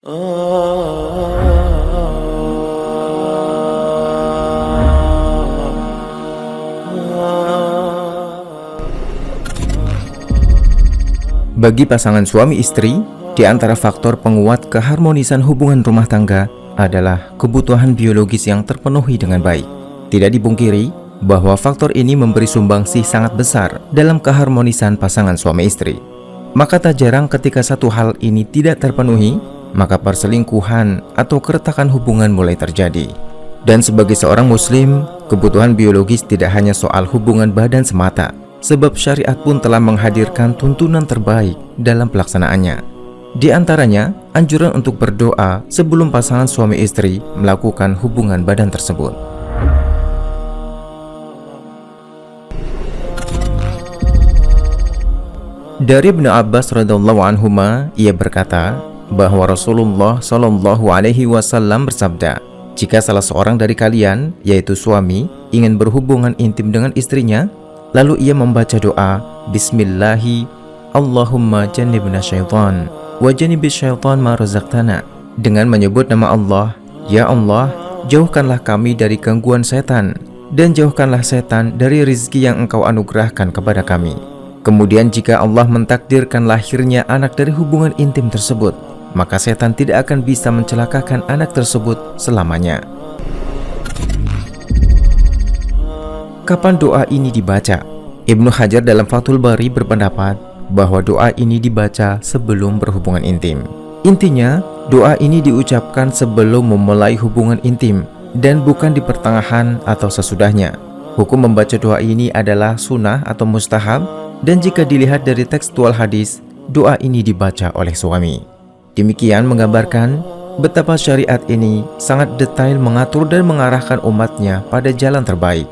Bagi pasangan suami istri, di antara faktor penguat keharmonisan hubungan rumah tangga adalah kebutuhan biologis yang terpenuhi dengan baik. Tidak dipungkiri bahwa faktor ini memberi sumbangsih sangat besar dalam keharmonisan pasangan suami istri. Maka tak jarang ketika satu hal ini tidak terpenuhi, maka perselingkuhan atau keretakan hubungan mulai terjadi. Dan sebagai seorang muslim, kebutuhan biologis tidak hanya soal hubungan badan semata, sebab syariat pun telah menghadirkan tuntunan terbaik dalam pelaksanaannya. Di antaranya, anjuran untuk berdoa sebelum pasangan suami istri melakukan hubungan badan tersebut. Dari Ibnu Abbas radhiyallahu anhuma, ia berkata bahwa Rasulullah Shallallahu alaihi wasallam bersabda, "Jika salah seorang dari kalian, yaitu suami, ingin berhubungan intim dengan istrinya, lalu ia membaca doa, Bismillahi, Allahumma jannibna syaitan, wa jannibis syaitan ma razaqtana." Dengan menyebut nama Allah, "Ya Allah, jauhkanlah kami dari gangguan setan, dan jauhkanlah setan dari rizki yang Engkau anugerahkan kepada kami." Kemudian jika Allah mentakdirkan lahirnya anak dari hubungan intim tersebut, maka setan tidak akan bisa mencelakakan anak tersebut selamanya. Kapan doa ini dibaca? Ibnu Hajar dalam Fathul Bari berpendapat bahwa doa ini dibaca sebelum berhubungan intim. Intinya, doa ini diucapkan sebelum memulai hubungan intim dan bukan di pertengahan atau sesudahnya. Hukum membaca doa ini adalah sunnah atau mustahab, dan jika dilihat dari tekstual hadis, doa ini dibaca oleh suami. Demikian menggambarkan betapa syariat ini sangat detail mengatur dan mengarahkan umatnya pada jalan terbaik,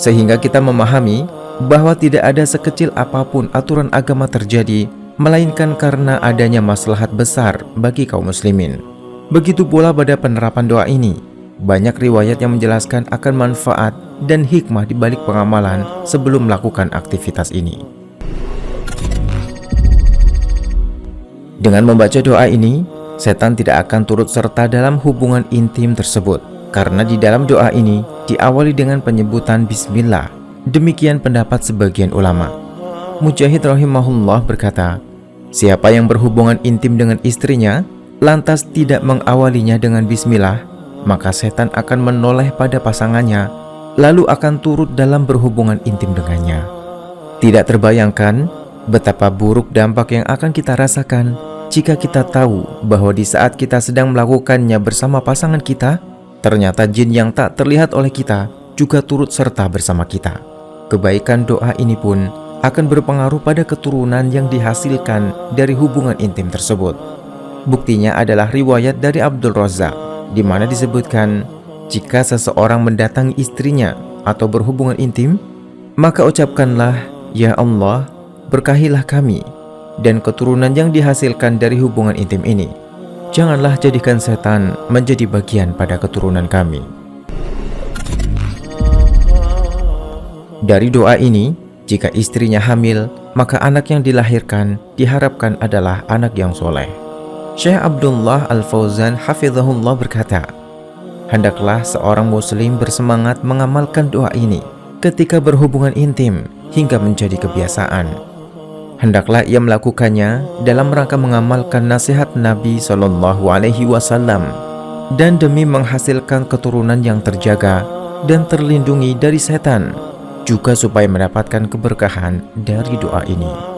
sehingga kita memahami bahwa tidak ada sekecil apapun aturan agama terjadi, melainkan karena adanya maslahat besar bagi kaum muslimin. Begitu pula pada penerapan doa ini, banyak riwayat yang menjelaskan akan manfaat dan hikmah di balik pengamalan sebelum melakukan aktivitas ini. Dengan membaca doa ini, setan tidak akan turut serta dalam hubungan intim tersebut, karena di dalam doa ini diawali dengan penyebutan Bismillah. Demikian pendapat sebagian ulama. Mujahid rahimahullah berkata, siapa yang berhubungan intim dengan istrinya, lantas tidak mengawalinya dengan Bismillah, maka setan akan menoleh pada pasangannya, lalu akan turut dalam berhubungan intim dengannya. Tidak terbayangkan betapa buruk dampak yang akan kita rasakan jika kita tahu bahwa di saat kita sedang melakukannya bersama pasangan kita, ternyata jin yang tak terlihat oleh kita juga turut serta bersama kita. Kebaikan doa ini pun akan berpengaruh pada keturunan yang dihasilkan dari hubungan intim tersebut. Buktinya adalah riwayat dari Abdul Razak, di mana disebutkan, jika seseorang mendatangi istrinya atau berhubungan intim, maka ucapkanlah, "Ya Allah, berkahilah kami dan keturunan yang dihasilkan dari hubungan intim ini. Janganlah jadikan setan menjadi bagian pada keturunan kami." Dari doa ini, jika istrinya hamil, maka anak yang dilahirkan diharapkan adalah anak yang soleh. Syekh Abdullah Al-Fauzan hafizahullah berkata, hendaklah seorang muslim bersemangat mengamalkan doa ini ketika berhubungan intim hingga menjadi kebiasaan. Hendaklah ia melakukannya dalam rangka mengamalkan nasihat Nabi Shallallahu alaihi wasallam dan demi menghasilkan keturunan yang terjaga dan terlindungi dari setan, juga supaya mendapatkan keberkahan dari doa ini.